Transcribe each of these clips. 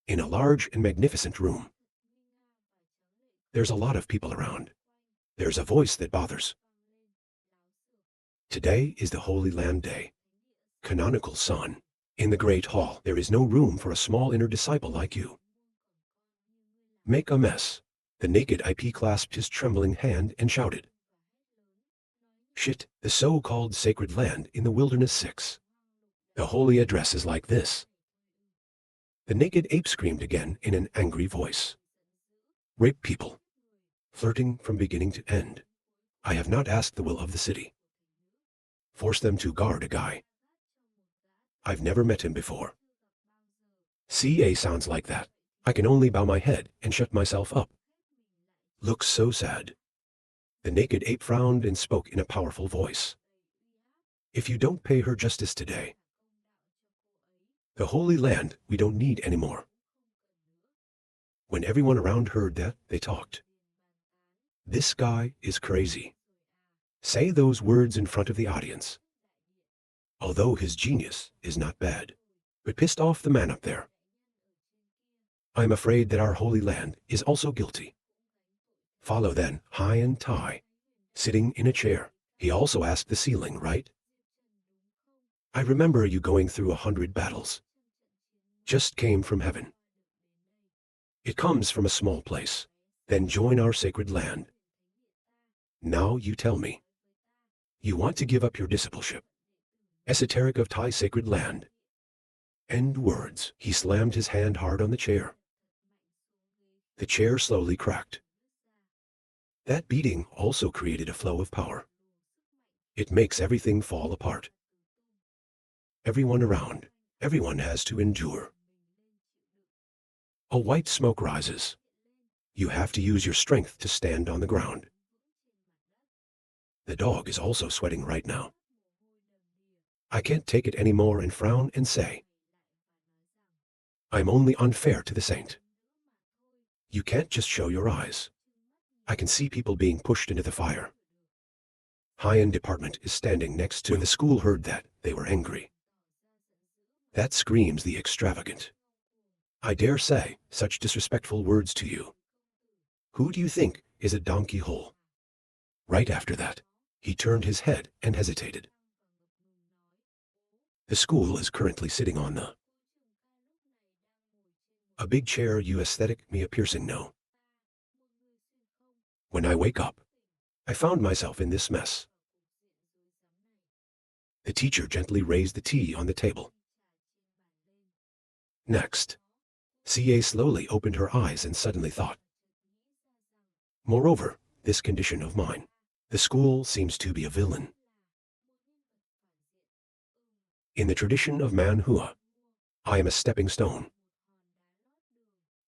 in a large and magnificent room. There's a lot of people around. There's a voice that bothers. Today is the Holy Land Day. Canonical Son. In the Great Hall, there is no room for a small inner disciple like you. Make a mess. The naked IP clasped his trembling hand and shouted. Shit, the so-called sacred land in the wilderness 6. The holy address is like this. The naked ape screamed again in an angry voice. Rape people. Flirting from beginning to end. I have not asked the will of the city. Force them to guard a guy. I've never met him before. CA sounds like that. I can only bow my head and shut myself up. Looks so sad. The naked ape frowned and spoke in a powerful voice. If you don't pay her justice today, the Holy Land we don't need anymore. When everyone around heard that, they talked. This guy is crazy. Say those words in front of the audience. Although his genius is not bad, but pissed off the man up there. I'm afraid that our Holy Land is also guilty. Follow then, high and tie, sitting in a chair. He also asked the ceiling, right? I remember you going through 100 battles. Just came from heaven. It comes from a small place. Then join our sacred land. Now you tell me. You want to give up your discipleship. Esoteric of Thai sacred land. End words. He slammed his hand hard on the chair. The chair slowly cracked. That beating also created a flow of power. It makes everything fall apart. Everyone around, everyone has to endure. A white smoke rises. You have to use your strength to stand on the ground. The dog is also sweating right now. I can't take it anymore and frown and say, I'm only unfair to the saint. You can't just show your eyes. I can see people being pushed into the fire. High-end department is standing next to. When the school heard that, they were angry. That screams the extravagant. I dare say such disrespectful words to you. Who do you think is a donkey hole? Right after that, he turned his head and hesitated. The school is currently sitting on a big chair. You aesthetic, me a piercing no. When I wake up, I found myself in this mess. The teacher gently raised the tea on the table. Next, CA slowly opened her eyes and suddenly thought. Moreover, this condition of mine, the school seems to be a villain. In the tradition of Manhua, I am a stepping stone.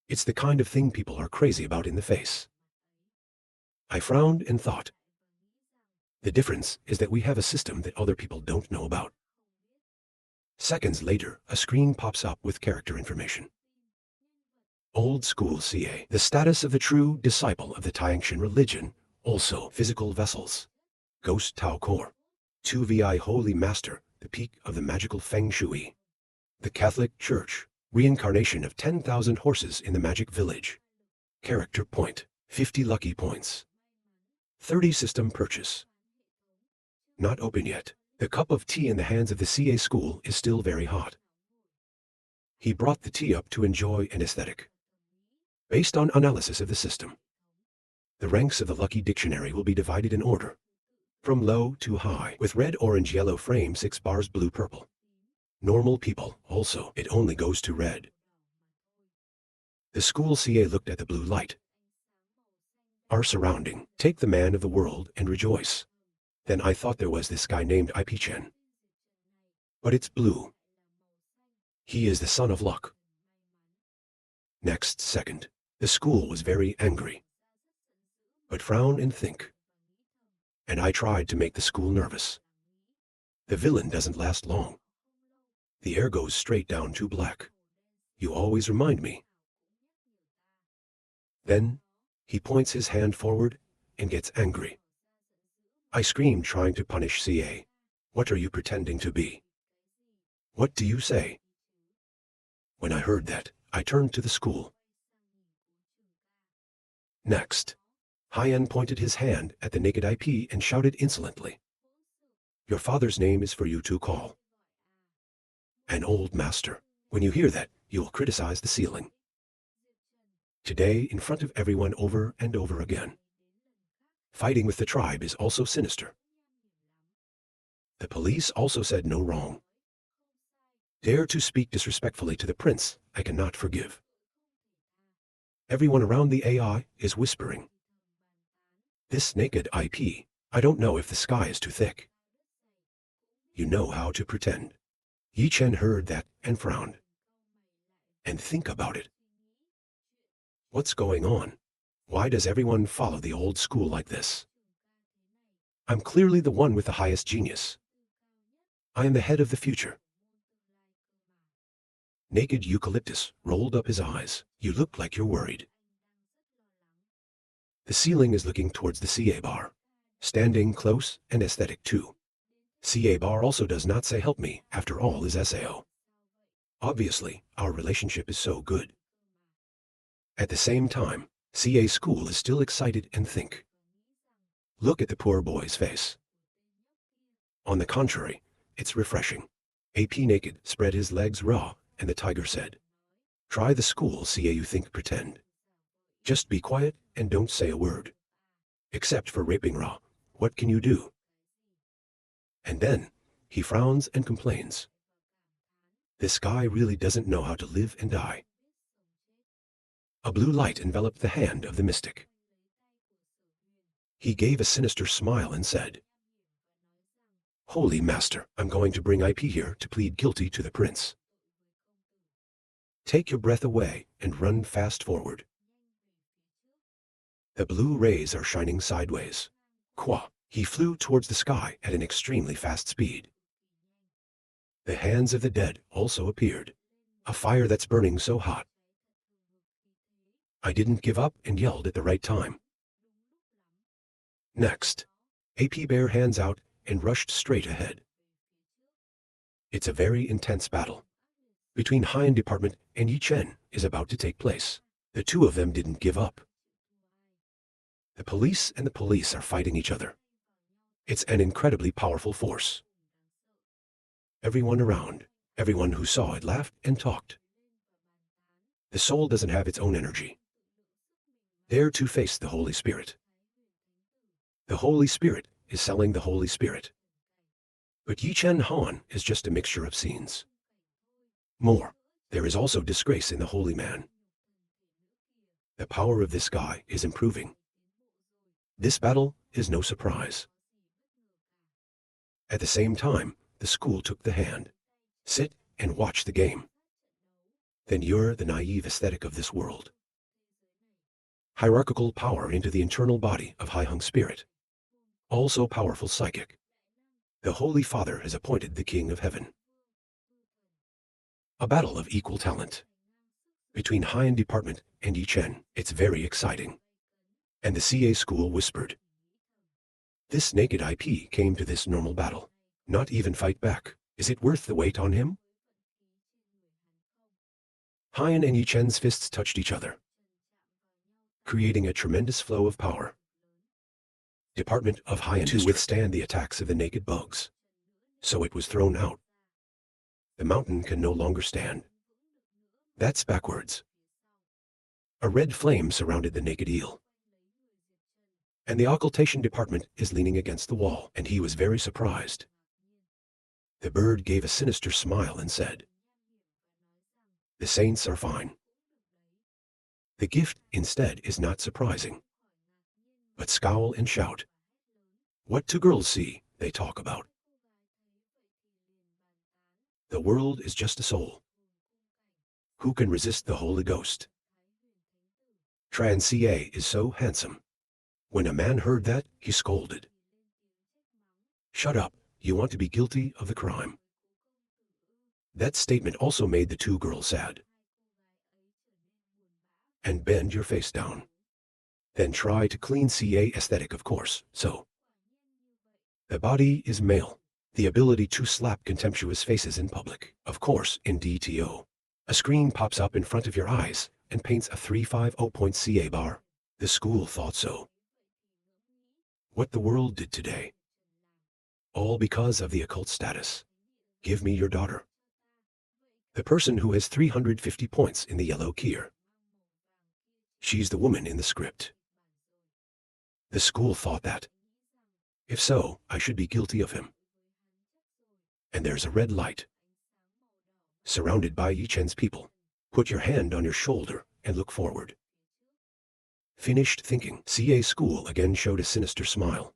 It's the kind of thing people are crazy about in the face. I frowned and thought. The difference is that we have a system that other people don't know about. Seconds later, a screen pops up with character information. Old school CA, the status of the true disciple of the Taingshan religion, also physical vessels. Ghost Tao Core. 2VI Holy Master, the peak of the magical Feng Shui. The Catholic Church, reincarnation of 10,000 horses in the magic village. Character point, 50 lucky points. 30 system purchase. Not open yet. The cup of tea in the hands of the CA school is still very hot. He brought the tea up to enjoy an aesthetic. Based on analysis of the system, the ranks of the lucky dictionary will be divided in order, from low to high, with red, orange, yellow frame, 6 bars, blue, purple. Normal people, also, it only goes to red. The school CA looked at the blue light. Our surrounding, take the man of the world and rejoice. Then I thought there was this guy named IP-Chen. But it's blue. He is the son of luck. Next second, the school was very angry. But frown and think. And I tried to make the school nervous. The villain doesn't last long. The air goes straight down to black. You always remind me. Then, he points his hand forward and gets angry. I screamed, trying to punish CA. What are you pretending to be? What do you say? When I heard that, I turned to the school. Next, Hyen pointed his hand at the naked IP and shouted insolently, "Your father's name is for you to call. An old master. When you hear that, you will criticize the ceiling. Today, in front of everyone over and over again. Fighting with the tribe is also sinister. The police also said no wrong. Dare to speak disrespectfully to the prince, I cannot forgive." Everyone around the AI is whispering, "This naked IP, I don't know if the sky is too thick. You know how to pretend." Yi Chen heard that and frowned. And think about it. What's going on? Why does everyone follow the old school like this? I'm clearly the one with the highest genius. I am the head of the future. Naked Eucalyptus rolled up his eyes. You look like you're worried. The ceiling is looking towards the CA bar. Standing close and aesthetic too. CA bar also does not say help me, after all is SAO. Obviously, our relationship is so good. At the same time, CA school is still excited and think. Look at the poor boy's face. On the contrary, it's refreshing. AP Naked spread his legs raw, and the tiger said, "Try the school CA you think pretend. Just be quiet and don't say a word. Except for raping raw, what can you do?" And then, he frowns and complains. This guy really doesn't know how to live and die. A blue light enveloped the hand of the mystic. He gave a sinister smile and said, "Holy Master, I'm going to bring IP here to plead guilty to the prince. Take your breath away and run fast forward." The blue rays are shining sideways. Qua, he flew towards the sky at an extremely fast speed. The hands of the dead also appeared. A fire that's burning so hot. I didn't give up and yelled at the right time. Next, AP bare hands out and rushed straight ahead. It's a very intense battle. Between Hyen Department and Yi Chen is about to take place. The two of them didn't give up. The police and the police are fighting each other. It's an incredibly powerful force. Everyone around, everyone who saw it laughed and talked. The soul doesn't have its own energy. Dare to face the Holy Spirit. The Holy Spirit is selling the Holy Spirit. But Yi Chen Han is just a mixture of scenes. More, there is also disgrace in the holy man. The power of this guy is improving. This battle is no surprise. At the same time, the school took the hand. Sit and watch the game. Then you're the naive aesthetic of this world. Hierarchical power into the internal body of High Hung Spirit. Also powerful psychic. The Holy Father has appointed the King of Heaven. A battle of equal talent. Between Hyen Department and Yi Chen, it's very exciting. And the CA school whispered. This naked IP came to this normal battle. Not even fight back. Is it worth the weight on him? Hyen and Yi Chen's fists touched each other, creating a tremendous flow of power. Department of Hyen to withstand the attacks of the naked bugs. So it was thrown out. The mountain can no longer stand. That's backwards. A red flame surrounded the naked eel. And the occultation department is leaning against the wall, and he was very surprised. The bird gave a sinister smile and said, "The saints are fine." The gift, instead, is not surprising. But scowl and shout. What two girls see, they talk about. The world is just a soul. Who can resist the Holy Ghost? Trans CA is so handsome. When a man heard that, he scolded. Shut up, you want to be guilty of the crime. That statement also made the two girls sad. And bend your face down. Then try to clean CA aesthetic, of course, so. The body is male. The ability to slap contemptuous faces in public, of course, in DTO. A screen pops up in front of your eyes and paints a 350-point CA bar. The school thought so. What the world did today. All because of the occult status. Give me your daughter. The person who has 350 points in the yellow keyer. She's the woman in the script. The school thought that. If so, I should be guilty of him. And there's a red light. Surrounded by Yichen's people. Put your hand on your shoulder and look forward. Finished thinking. CA school again showed a sinister smile.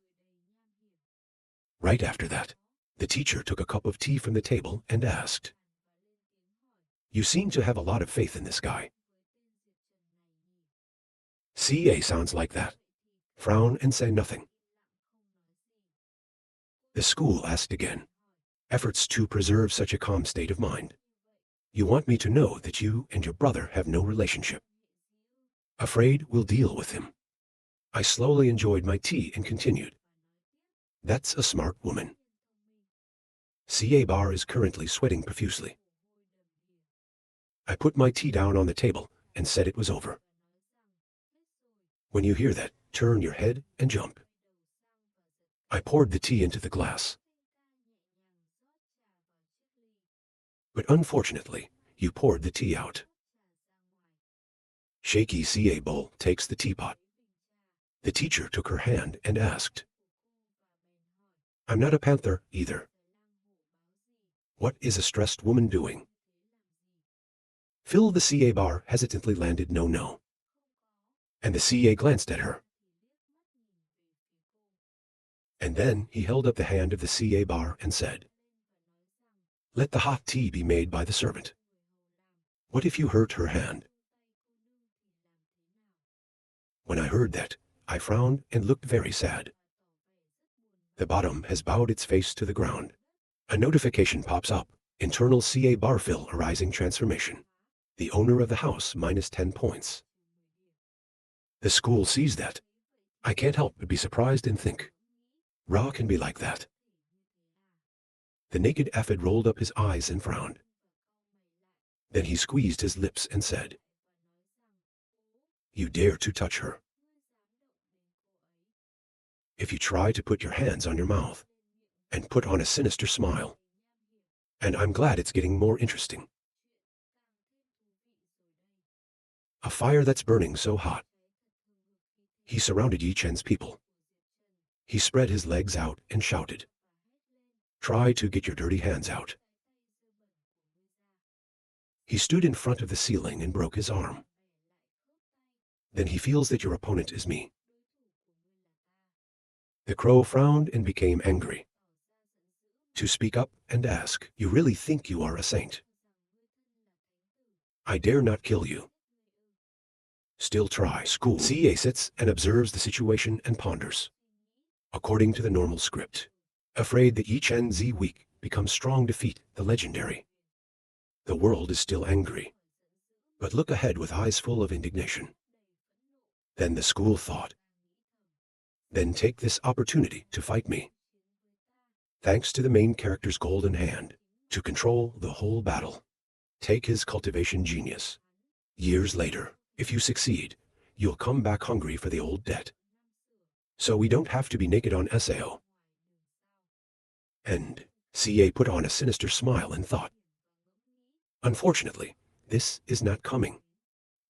Right after that, the teacher took a cup of tea from the table and asked, "You seem to have a lot of faith in this guy." CA sounds like that. Frown and say nothing. The school asked again. Efforts to preserve such a calm state of mind. You want me to know that you and your brother have no relationship. Afraid we'll deal with him. I slowly enjoyed my tea and continued. That's a smart woman. CA bar is currently sweating profusely. I put my tea down on the table and said it was over. When you hear that, turn your head and jump. I poured the tea into the glass. But unfortunately, you poured the tea out. Shaky CA bowl takes the teapot. The teacher took her hand and asked, I'm not a panther either. What is a stressed woman doing? Phil the CA bar hesitantly landed no. And the CA glanced at her. And then he held up the hand of the CA bar and said, Let the hot tea be made by the servant. What if you hurt her hand? When I heard that, I frowned and looked very sad. The bottom has bowed its face to the ground. A notification pops up. Internal CA bar fill arising transformation. The owner of the house minus 10 points. The school sees that. I can't help but be surprised and think, Ra can be like that. The naked aphid rolled up his eyes and frowned. Then he squeezed his lips and said, You dare to touch her. If you try to put your hands on your mouth and put on a sinister smile. And I'm glad it's getting more interesting. A fire that's burning so hot. He surrounded Yichen's people. He spread his legs out and shouted, Try to get your dirty hands out. He stood in front of the ceiling and broke his arm. Then he feels that your opponent is me. The crow frowned and became angry. To speak up and ask, You really think you are a saint? I dare not kill you. Still try. School. CA sits and observes the situation and ponders. According to the normal script. Afraid that Yichen Z weak becomes strong defeat the legendary. The world is still angry. But look ahead with eyes full of indignation. Then the school thought. Then take this opportunity to fight me. Thanks to the main character's golden hand, to control the whole battle. Take his cultivation genius. Years later, if you succeed, you'll come back hungry for the old debt. So we don't have to be naked on SAO. And CA put on a sinister smile and thought. Unfortunately, this is not coming.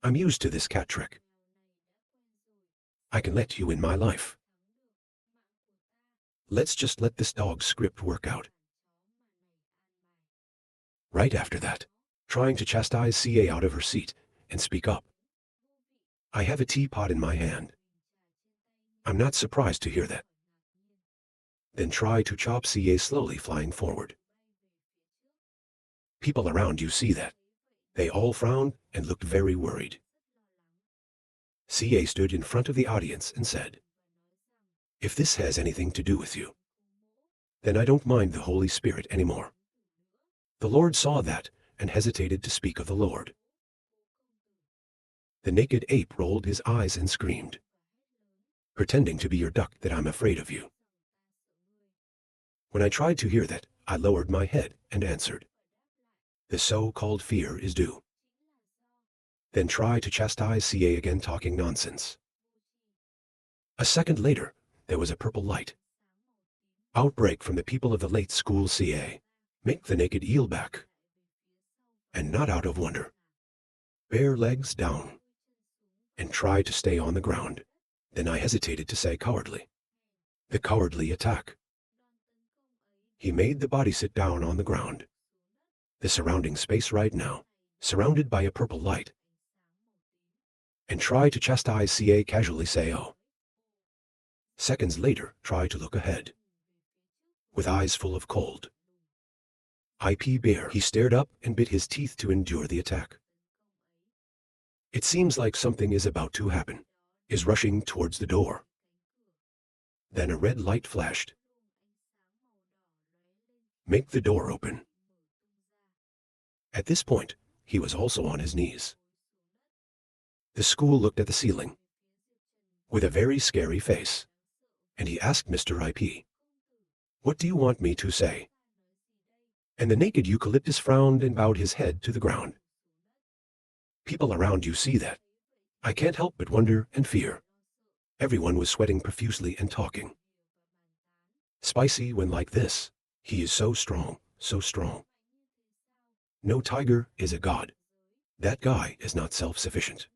I'm used to this cat trick. I can let you in my life. Let's just let this dog's script work out. Right after that, trying to chastise CA out of her seat and speak up. I have a teapot in my hand. I'm not surprised to hear that. Then try to chop CA slowly flying forward. People around you see that. They all frowned and looked very worried. CA stood in front of the audience and said, If this has anything to do with you, then I don't mind the Holy Spirit anymore. The Lord saw that and hesitated to speak of the Lord. The naked ape rolled his eyes and screamed, Pretending to be your duck that I'm afraid of you. When I tried to hear that, I lowered my head and answered, The so-called fear is due. Then try to chastise CA again talking nonsense. A second later, there was a purple light. Outbreak from the people of the late school CA. Make the naked eel back. And not out of wonder. Bare legs down. And try to stay on the ground. Then I hesitated to say cowardly. The cowardly attack. He made the body sit down on the ground. The surrounding space right now, surrounded by a purple light. And try to chastise CA casually say oh. Seconds later, try to look ahead. With eyes full of cold. IP bear, he stared up and bit his teeth to endure the attack. It seems like something is about to happen, is rushing towards the door. Then a red light flashed. Make the door open. At this point, he was also on his knees. The school looked at the ceiling with a very scary face, and he asked Mr. IP, "What do you want me to say?" And the naked eucalyptus frowned and bowed his head to the ground. People around you see that. I can't help but wonder and fear. Everyone was sweating profusely and talking. Spicy when like this. He is so strong, so strong. No tiger is a god. That guy is not self-sufficient.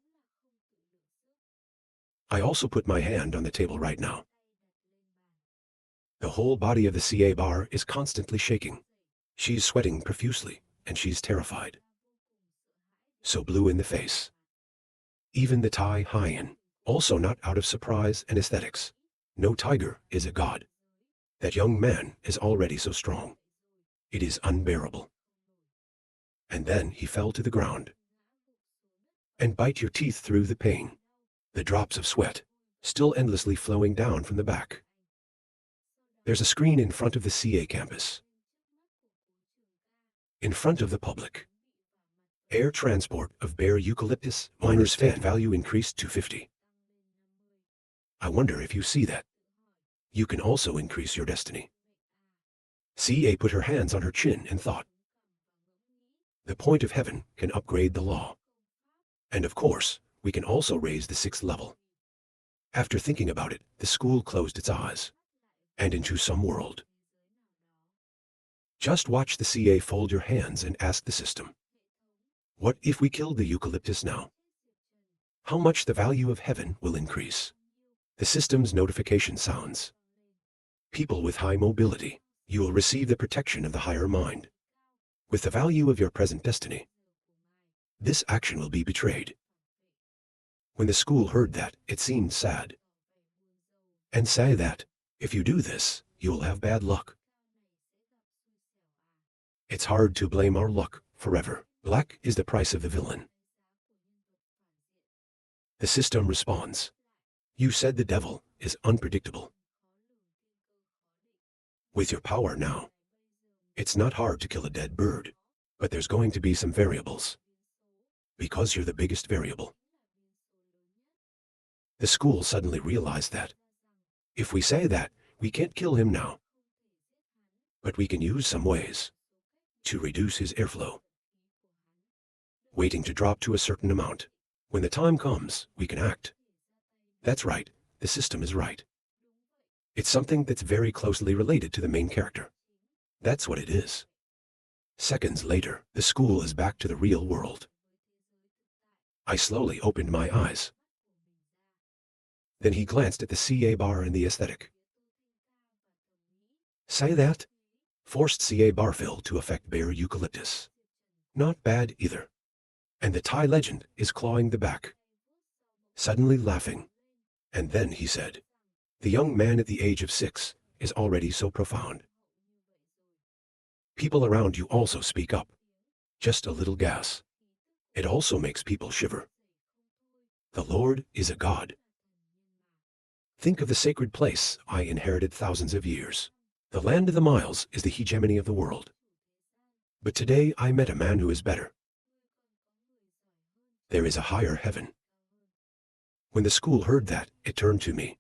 I also put my hand on the table right now. The whole body of the CA bar is constantly shaking. She's sweating profusely, and she's terrified. So blue in the face. Even the Thai hyena, also not out of surprise and aesthetics. No tiger is a god. That young man is already so strong. It is unbearable. And then he fell to the ground. And bite your teeth through the pain. The drops of sweat, still endlessly flowing down from the back. There's a screen in front of the CA campus. In front of the public. Air transport of bare eucalyptus minus fan value increased to 50. I wonder if you see that. You can also increase your destiny. CA put her hands on her chin and thought. The point of heaven can upgrade the law. And of course, we can also raise the 6th level. After thinking about it, the school closed its eyes. And into some world. Just watch the CA fold your hands and ask the system. What if we killed the eucalyptus now? How much the value of heaven will increase? The system's notification sounds. People with high mobility, you will receive the protection of the higher mind. With the value of your present destiny. This action will be betrayed. When the school heard that, it seemed sad. And say that, if you do this, you will have bad luck. It's hard to blame our luck forever. Black is the price of the villain. The system responds. You said the devil is unpredictable. With your power now, it's not hard to kill a dead bird, but there's going to be some variables. Because you're the biggest variable. The school suddenly realized that. If we say that, we can't kill him now. But we can use some ways to reduce his airflow. Waiting to drop to a certain amount. When the time comes, we can act. That's right, the system is right. It's something that's very closely related to the main character. That's what it is. Seconds later, the school is back to the real world. I slowly opened my eyes. Then he glanced at the CA bar and the aesthetic. Say that? Forced CA bar fill to affect bare eucalyptus. Not bad either. And the Thai legend is clawing the back. Suddenly laughing. And then he said, the young man at the age of 6 is already so profound. People around you also speak up. Just a little gas. It also makes people shiver. The Lord is a god. Think of the sacred place I inherited thousands of years. The land of the miles is the hegemony of the world. But today I met a man who is better. There is a higher heaven. When the school heard that, it turned to me.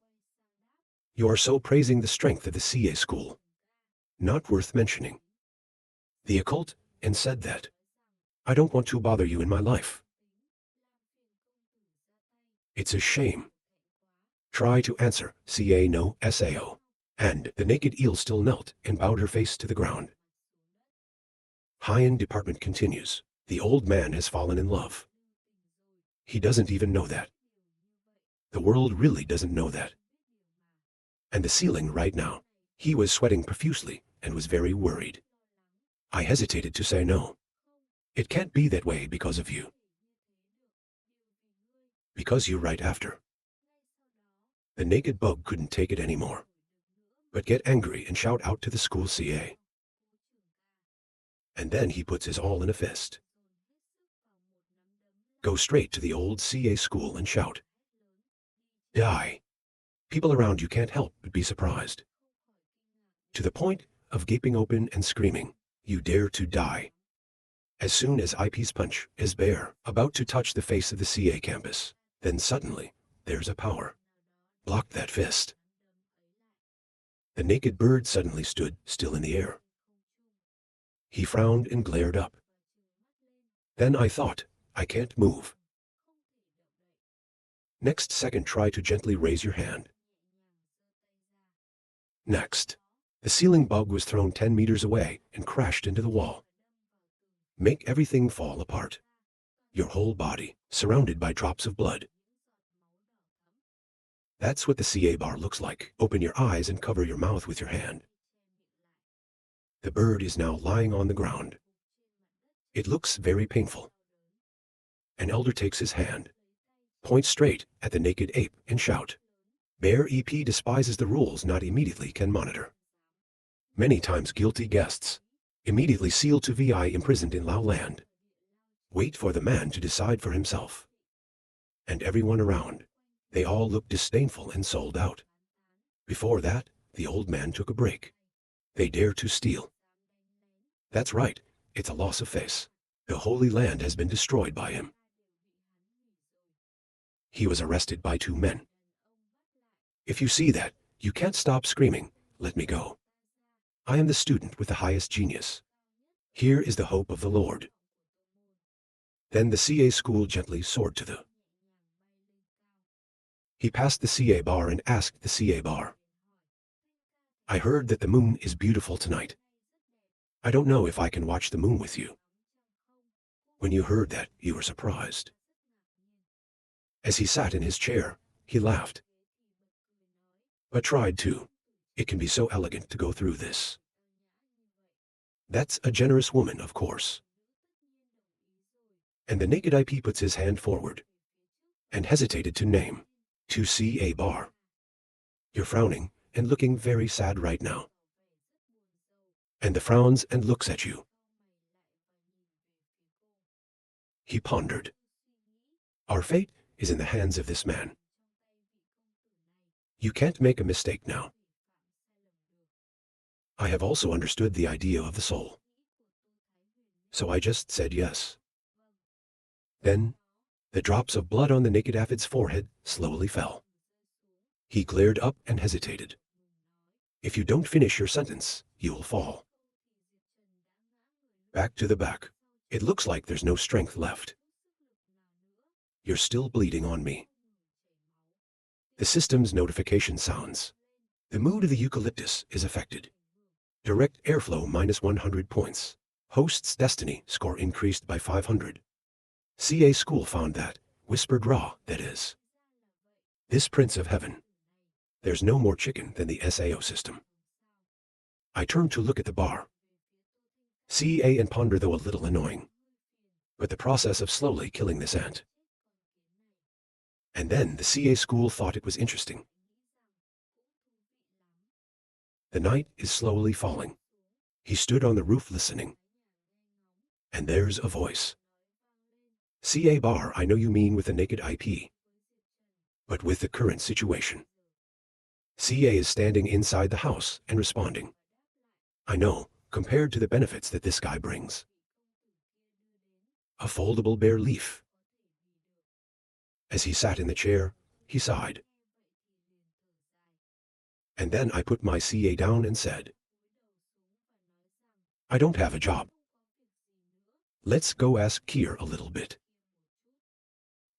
You are so praising the strength of the CA school. Not worth mentioning. The occult, and said that. I don't want to bother you in my life. It's a shame. Try to answer, CA no SAO. And the naked eel still knelt and bowed her face to the ground. High-end department continues. The old man has fallen in love. He doesn't even know that. The world really doesn't know that. And the ceiling right now. He was sweating profusely and was very worried. I hesitated to say no. It can't be that way because of you. Because you right after. The naked bug couldn't take it anymore, but get angry and shout out to the school CA. And then he puts his all in a fist. Go straight to the old CA school and shout. Die. People around you can't help but be surprised. To the point of gaping open and screaming, you dare to die. As soon as IP's punch is bare, about to touch the face of the CA campus, then suddenly, there's a power. Block that fist. The naked bird suddenly stood still in the air. He frowned and glared up. Then I thought, I can't move. Next second, try to gently raise your hand. Next, the ceiling bug was thrown 10 meters away and crashed into the wall. Make everything fall apart. Your whole body, surrounded by drops of blood. That's what the CA bar looks like. Open your eyes and cover your mouth with your hand. The bird is now lying on the ground. It looks very painful. An elder takes his hand, points straight at the naked ape and shout. Bear EP despises the rules not immediately can monitor. Many times guilty guests, immediately sealed to VI imprisoned in Lao land. Wait for the man to decide for himself. And everyone around, they all looked disdainful and sold out. Before that, the old man took a break. They dare to steal. That's right, it's a loss of face. The Holy Land has been destroyed by him. He was arrested by 2 men. If you see that, you can't stop screaming, let me go. I am the student with the highest genius. Here is the hope of the Lord. Then the CA school gently soared to the. He passed the CA bar and asked the CA bar. I heard that the moon is beautiful tonight. I don't know if I can watch the moon with you. When you heard that, you were surprised. As he sat in his chair, he laughed. But tried to. It can be so elegant to go through this. That's a generous woman, of course. And the naked IP puts his hand forward and hesitated to name. To CA bar. You're frowning and looking very sad right now. And the frowns and looks at you. He pondered. Our fate is in the hands of this man. You can't make a mistake now. I have also understood the idea of the soul. So I just said yes. Then, the drops of blood on the naked aphid's forehead slowly fell. He glared up and hesitated. If you don't finish your sentence, you'll fall. Back to the back. It looks like there's no strength left. You're still bleeding on me. The system's notification sounds. The mood of the eucalyptus is affected. Direct airflow minus 100 points. Host's destiny score increased by 500. CA school found that, whispered Ra, that is. This prince of heaven. There's no more chicken than the SAO system. I turned to look at the bar. CA and ponder, though a little annoying. But the process of slowly killing this ant. And then the CA school thought it was interesting. The night is slowly falling. He stood on the roof listening. And there's a voice. CA bar, I know you mean with the naked IP. But with the current situation. CA is standing inside the house and responding. I know, compared to the benefits that this guy brings. A foldable bare leaf. As he sat in the chair, he sighed. And then I put my CA down and said, I don't have a job. Let's go ask Kier a little bit.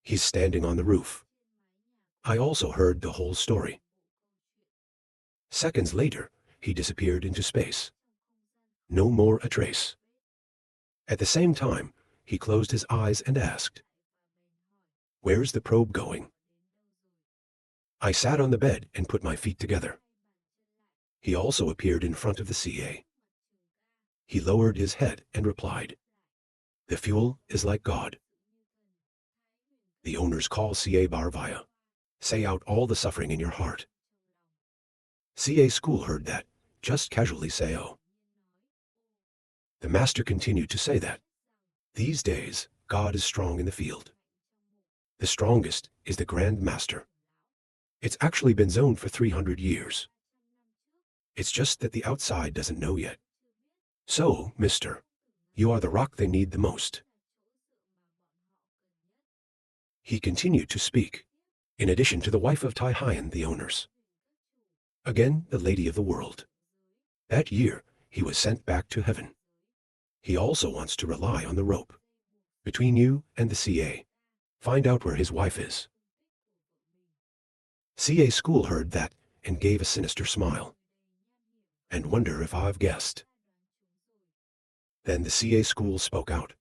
He's standing on the roof. I also heard the whole story. Seconds later, he disappeared into space. No more a trace. At the same time, he closed his eyes and asked, "Where's the probe going?" I sat on the bed and put my feet together. He also appeared in front of the CA. He lowered his head and replied, "The fuel is like God." The owners call CA bar via. Say out all the suffering in your heart. CA school heard that, just casually say, "Oh." The master continued to say that. These days, God is strong in the field. The strongest is the Grand Master. It's actually been zoned for 300 years. It's just that the outside doesn't know yet. So, mister, you are the rock they need the most. He continued to speak, in addition to the wife of Tai Hien, the owners. Again, the lady of the world. That year, he was sent back to heaven. He also wants to rely on the rope. Between you and the CA. Find out where his wife is. CA school heard that and gave a sinister smile. And wonder if I've guessed. Then the CA school spoke out.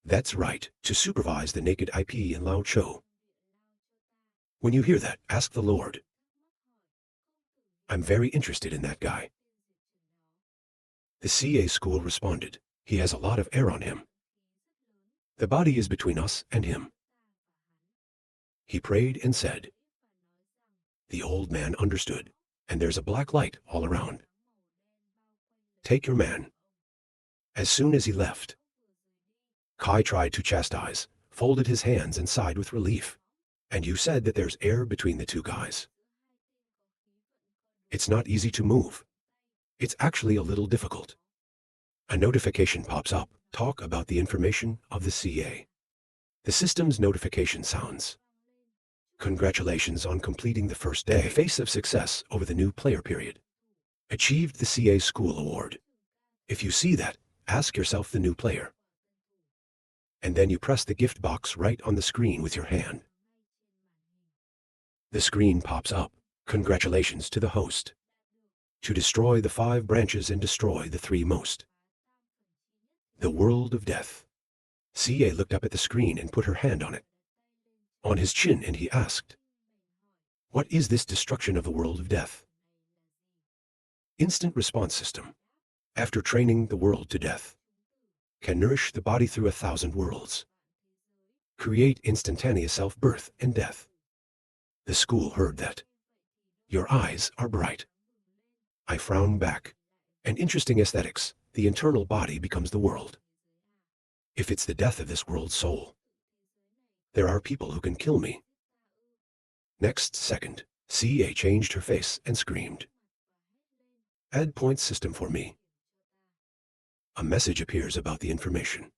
That's right, to supervise the naked IP in Lao Cho. When you hear that, ask the Lord. I'm very interested in that guy. The CA school responded, he has a lot of air on him. The body is between us and him. He prayed and said. The old man understood, and there's a black light all around. Take your man. As soon as he left, Kai tried to chastise, folded his hands and sighed with relief. And you said that there's air between the two guys. It's not easy to move. It's actually a little difficult. A notification pops up. Talk about the information of the CA. The system's notification sounds. Congratulations on completing the first day. Face of success over the new player period. Achieved the CA School Award. If you see that, ask yourself the new player. And then you press the gift box right on the screen with your hand. The screen pops up. Congratulations to the host. To destroy the 5 branches and destroy the 3 most. The world of death. CA looked up at the screen and put her hand on it. On his chin, and he asked, "What is this destruction of the world of death?" Instant response system. After training the world to death. Can nourish the body through 1,000 worlds. Create instantaneous self-birth and death. The school heard that. Your eyes are bright. I frown back. An interesting aesthetics. The internal body becomes the world. If it's the death of this world's soul. There are people who can kill me. Next second, CA changed her face and screamed. Add point system for me. A message appears about the information.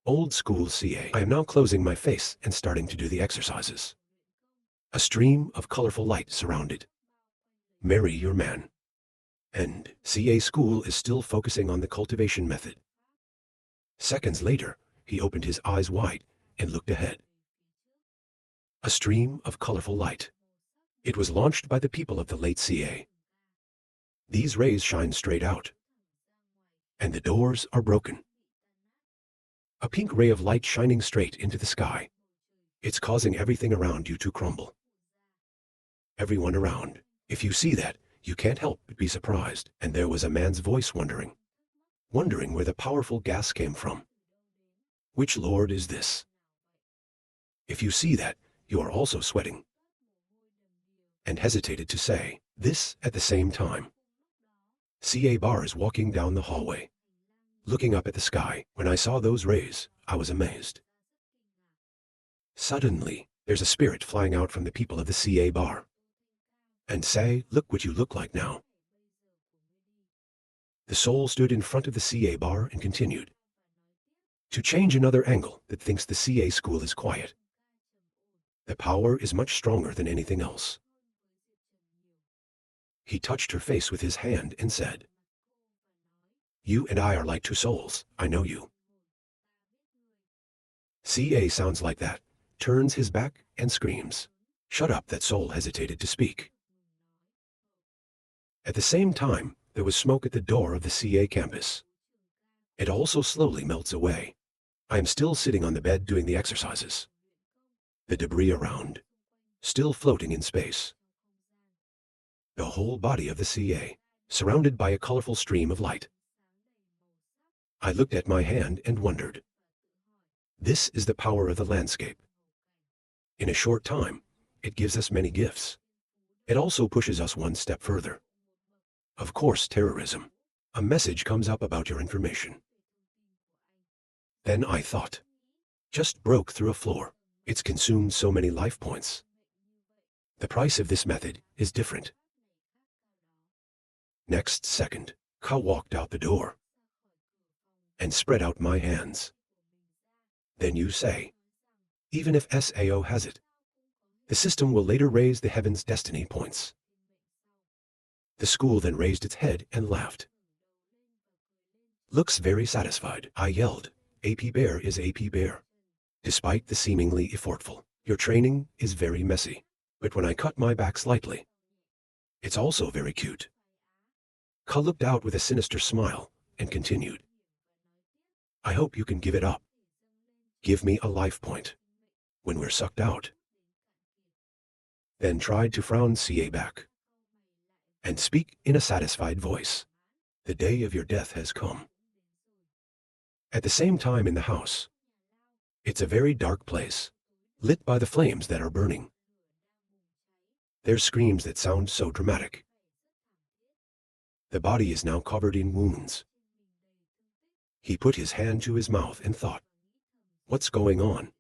Old school CA. I am now closing my face and starting to do the exercises. A stream of colorful light surrounded. Marry your man. And CA school is still focusing on the cultivation method. Seconds later, he opened his eyes wide and looked ahead. A stream of colorful light. It was launched by the people of the late CA. These rays shine straight out. And the doors are broken. A pink ray of light shining straight into the sky. It's causing everything around you to crumble. Everyone around. If you see that, you can't help but be surprised. And there was a man's voice wondering where the powerful gas came from. Which lord is this? If you see that, you are also sweating. And hesitated to say this at the same time. CA bar is walking down the hallway. Looking up at the sky. When I saw those rays, I was amazed. Suddenly, there's a spirit flying out from the people of the CA bar. And say, look what you look like now. The soul stood in front of the CA bar and continued. To change another angle that thinks the CA school is quiet. The power is much stronger than anything else. He touched her face with his hand and said, You and I are like 2 souls, I know you. CA sounds like that, turns his back and screams. Shut up, that soul hesitated to speak. At the same time, there was smoke at the door of the CA campus. It also slowly melts away. I am still sitting on the bed doing the exercises. The debris around, still floating in space. The whole body of the CA, surrounded by a colorful stream of light. I looked at my hand and wondered. This is the power of the landscape. In a short time, it gives us many gifts. It also pushes us one step further. Of course, terrorism. A message comes up about your information. Then I thought. Just broke through a floor. It's consumed so many life points. The price of this method is different. Next second, Ka walked out the door and spread out my hands. Then you say, even if SAO has it, the system will later raise the heaven's destiny points. The school then raised its head and laughed. Looks very satisfied, I yelled. AP Bear is AP Bear. Despite the seemingly effortful, your training is very messy. But when I cut my back slightly, it's also very cute. Ka looked out with a sinister smile and continued. I hope you can give it up. Give me a life point when we're sucked out. Then tried to frown CA back and speak in a satisfied voice. The day of your death has come. At the same time in the house, it's a very dark place, lit by the flames that are burning. There's screams that sound so dramatic. The body is now covered in wounds. He put his hand to his mouth and thought, what's going on?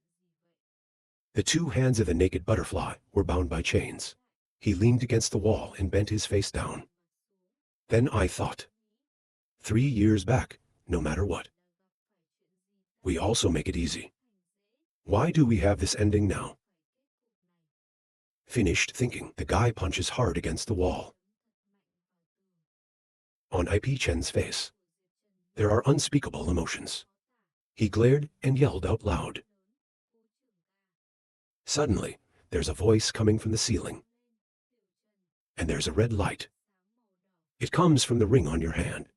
The two hands of the naked butterfly were bound by chains. He leaned against the wall and bent his face down. Then I thought, 3 years back, no matter what. We also make it easy. Why do we have this ending now? Finished thinking, the guy punches hard against the wall. On IP Chen's face, there are unspeakable emotions. He glared and yelled out loud. Suddenly, there's a voice coming from the ceiling. And there's a red light. It comes from the ring on your hand.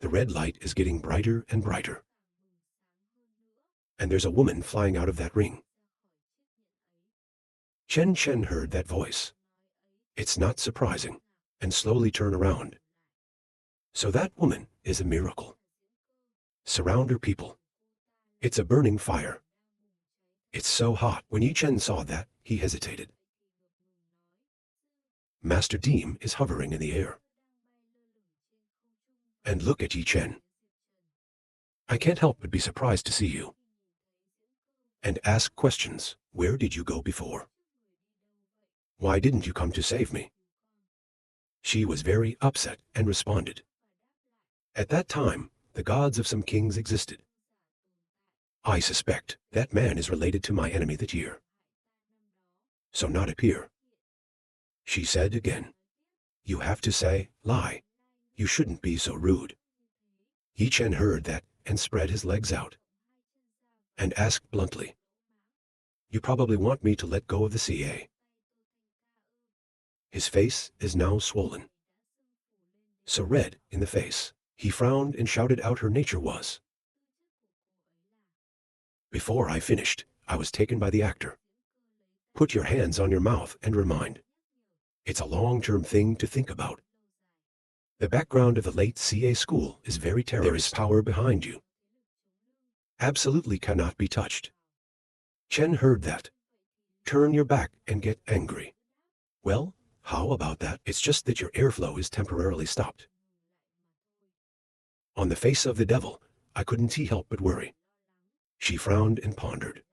The red light is getting brighter and brighter. And there's a woman flying out of that ring. Chen heard that voice. It's not surprising, and slowly turn around. So that woman is a miracle. Surround her, people. It's a burning fire. It's so hot. When Yi Chen saw that, he hesitated. Master Deem is hovering in the air. And look at Yi Chen. I can't help but be surprised to see you. And ask questions. Where did you go before? Why didn't you come to save me? She was very upset and responded. At that time, the gods of some kings existed. I suspect that man is related to my enemy that year. So not appear. She said again, you have to say, lie. You shouldn't be so rude. Yi Chen heard that and spread his legs out. And asked bluntly, you probably want me to let go of the CA. His face is now swollen. So red in the face, he frowned and shouted out her nature was. Before I finished, I was taken by the actor. Put your hands on your mouth and remind. It's a long-term thing to think about. The background of the late CA school is very terrorist. There is power behind you. Absolutely cannot be touched. Chen heard that. Turn your back and get angry. Well, how about that? It's just that your airflow is temporarily stopped. On the face of the devil, I couldn't help but worry. She frowned and pondered.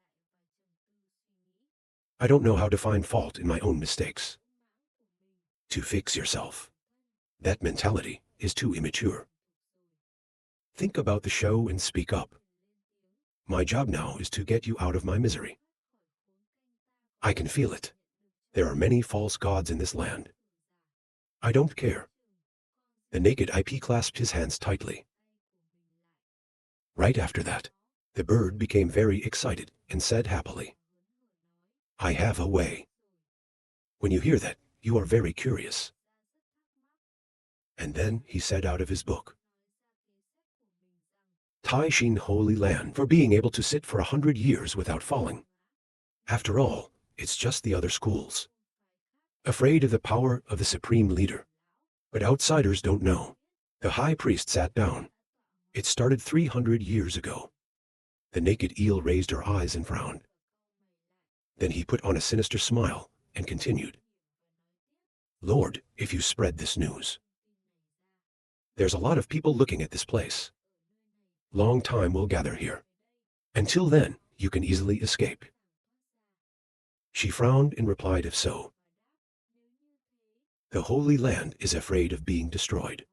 I don't know how to find fault in my own mistakes. To fix yourself. That mentality is too immature. Think about the show and speak up. My job now is to get you out of my misery. I can feel it. There are many false gods in this land. I don't care. The naked IP clasped his hands tightly. Right after that, The bird became very excited and said happily, "I have a way." When you hear that, you are very curious. And then he said out of his book, Tai Shin Holy Land for being able to sit for 100 years without falling. After all, it's just the other schools. Afraid of the power of the supreme leader. But outsiders don't know. The high priest sat down. It started 300 years ago. The naked eel raised her eyes and frowned. Then he put on a sinister smile and continued, "Lord, if you spread this news. There's a lot of people looking at this place. Long time will gather here. Until then, you can easily escape." She frowned and replied, "If so, the Holy Land is afraid of being destroyed.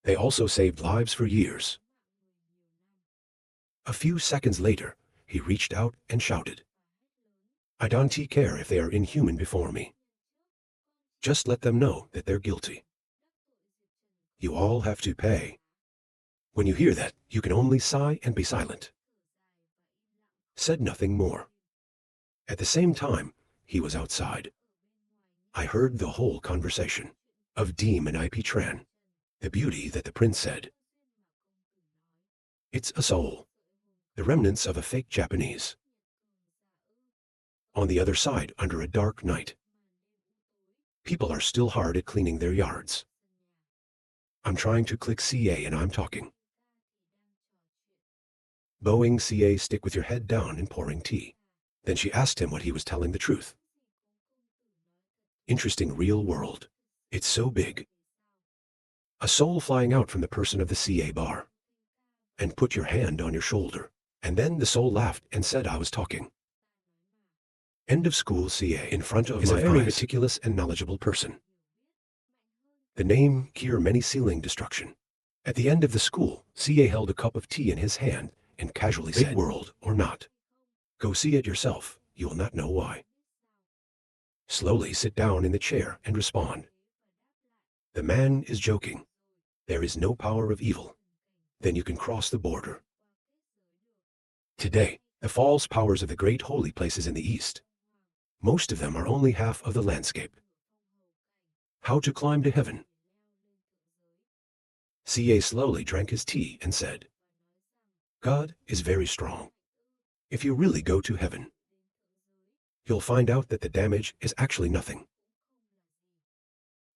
They also saved lives for years." A few seconds later, he reached out and shouted, "I don't care if they are inhuman before me. Just let them know that they're guilty. You all have to pay." When you hear that, you can only sigh and be silent. Said nothing more. At the same time, he was outside. I heard the whole conversation of Deem and IP Tran, the beauty that the prince said. It's a soul, the remnants of a fake Japanese. On the other side, under a dark night, people are still hard at cleaning their yards. I'm trying to click CA and I'm talking. Bowing CA stick with your head down and pouring tea. Then she asked him what he was telling the truth. Interesting real world. It's so big. A soul flying out from the person of the CA bar. And put your hand on your shoulder. And then the soul laughed and said I was talking. End of school CA in front of my very meticulous and knowledgeable person. The name cure many ceiling destruction. At the end of the school, CA held a cup of tea in his hand and casually said, "Big world or not. Go see it yourself, you will not know why. Slowly sit down in the chair and respond. The man is joking. There is no power of evil. Then you can cross the border." Today, the false powers of the great holy places in the East. Most of them are only half of the landscape. How to climb to heaven. CA slowly drank his tea and said, "God is very strong. If you really go to heaven, you'll find out that the damage is actually nothing."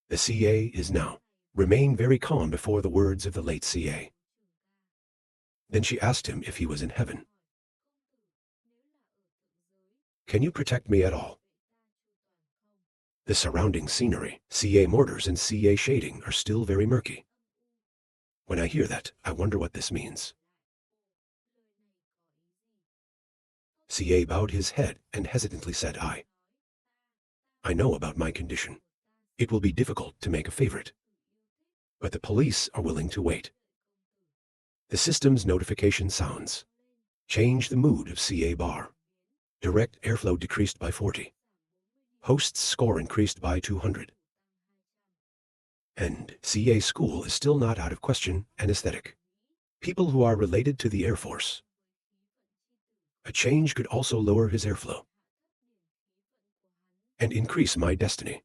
The CA is now. Remain very calm before the words of the late CA. Then she asked him if he was in heaven. "Can you protect me at all?" The surrounding scenery, CA mortars and CA shading are still very murky. When I hear that, I wonder what this means. CA bowed his head and hesitantly said, I know about my condition. It will be difficult to make a favorite. But the police are willing to wait. The system's notification sounds. Change the mood of CA bar. Direct airflow decreased by 40. Host's score increased by 200. And CA school is still not out of question and aesthetic. People who are related to the Air Force. A change could also lower his airflow. And increase my destiny.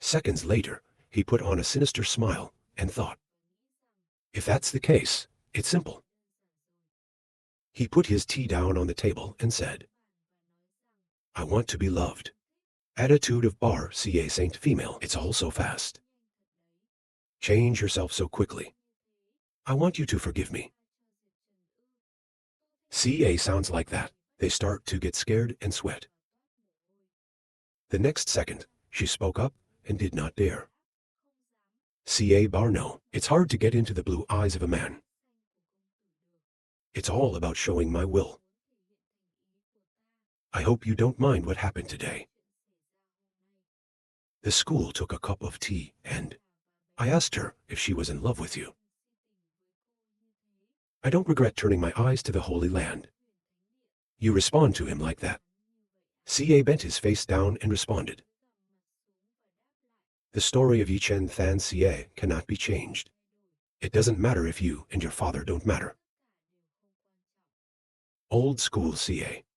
Seconds later, he put on a sinister smile and thought, if that's the case, it's simple. He put his tea down on the table and said, I want to be loved. Attitude of bar CA Saint female, it's all so fast. Change yourself so quickly. I want you to forgive me. CA sounds like that. They start to get scared and sweat. The next second, she spoke up and did not dare. CA bar no, it's hard to get into the blue eyes of a man. It's all about showing my will. I hope you don't mind what happened today. The school took a cup of tea and I asked her if she was in love with you. I don't regret turning my eyes to the Holy Land. You respond to him like that. CA bent his face down and responded. The story of Yichen Than CA cannot be changed. It doesn't matter if you and your father don't matter. Old school CA.